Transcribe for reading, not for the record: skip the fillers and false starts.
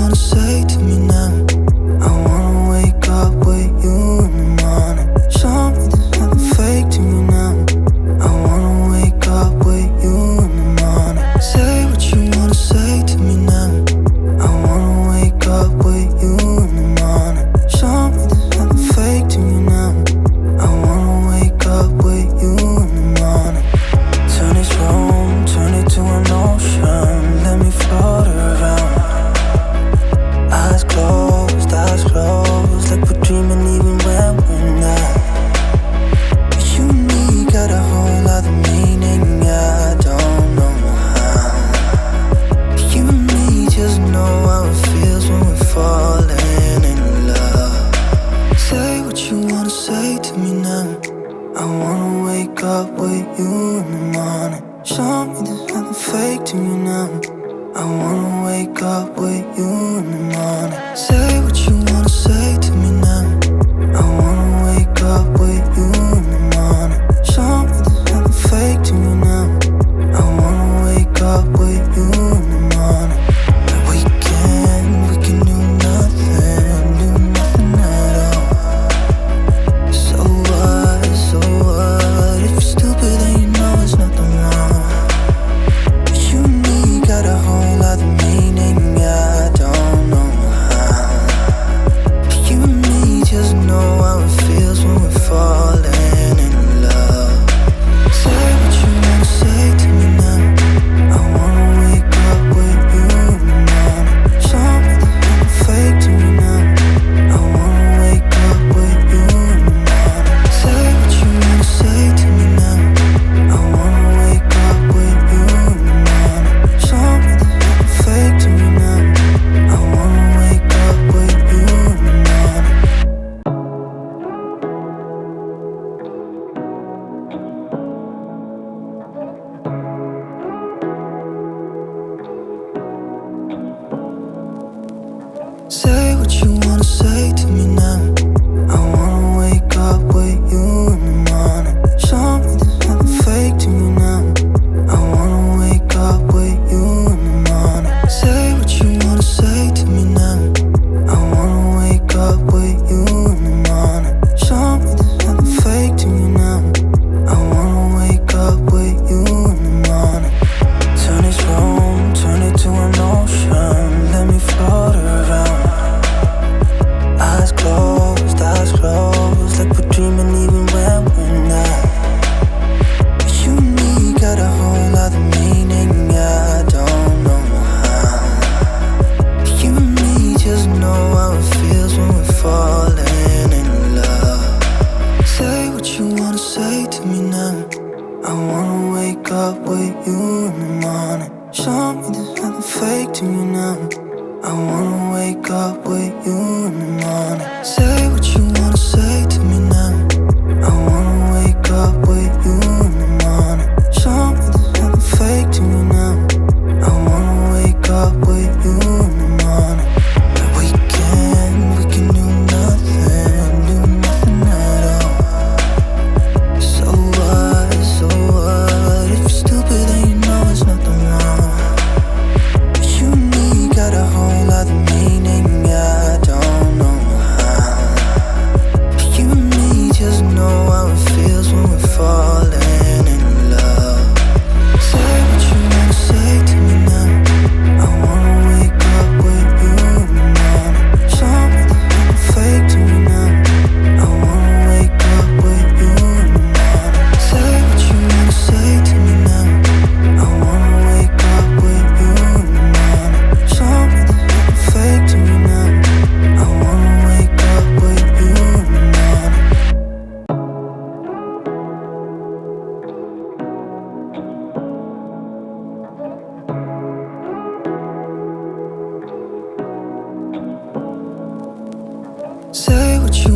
wanna say to me now. I wanna wake up with you in the morning. Show me there's nothing fake to me now. I wanna wake up with you in the morning. Say what you wanna say to me now. I wanna wake up with you in the morning. Show me there's nothing fake to me now. I wanna wake up with you in the morning. Turn this room, turn it to an ocean. Let me float around. Eyes closed, like we're dreaming even when we're not. You and me got a whole other meaning, I don't know how. You and me just know how it feels when we're falling in love. Say what you wanna say to me now. I wanna wake up with you in the morning. Show me there's nothing fake to me now. I wanna wake up with you in the morning. Say what you wanna say to me now. I wanna wake up with you in the morning. Show me there's nothing fake to me now. I wanna wake up with you in the morning. We can do nothing at all. So what, if you're stupid then you know there's nothing wrong. You and me got a whole other meaning, I don't know how. You and me just know how it feels when we're falling in love. Say what you wanna say to me now. I wanna wake up with you in the morning. Show me there's nothing fake to me now. I wanna wake up with you in the morning. Say what you wanna say to me now. I wanna wake up with you in the morning. Show me there's nothing fake to me now. I wanna wake up with you in the morning. Say what you wanna say to me now. I wanna wake up with you in the morning. Show me there's nothing fake to me now. I wanna wake up with you in the morning. Say what you wanna say to me now. I wanna wake up with you in the morning. Show me there's nothing fake to me now. I wanna wake up with you in the morning. Turn this room, turn it to an ocean. Let me float around. Eyes closed, like we're dreaming even when we're not. You and me got a whole other meaning, I don't know how. You and me just know how it feels when we're falling in love. Say what you wanna say to me now. I wanna wake up with you in the morning. Show me there's nothing fake to me now. I wanna wake up with you in the morning. Say what you wanna say to me now. I wanna wake up with you in the morning. Show me there's nothing fake to me now. I wanna wake up with you in the morning. We can do nothing at all. So what, if you're stupid then you know there's nothing wrong. You and me got a whole other meaning, I don't know how. You and me just know how it feels when we're falling in love. Say what you wanna say to me now. I wanna wake up with you in the morning. Show me there's nothing fake to me now. I wanna wake up with you in the morning. Say what you wanna say to me now. I wanna wake up with you in the morning. Show me there's nothing fake to me now. I wanna wake up with you in the morning. Say what you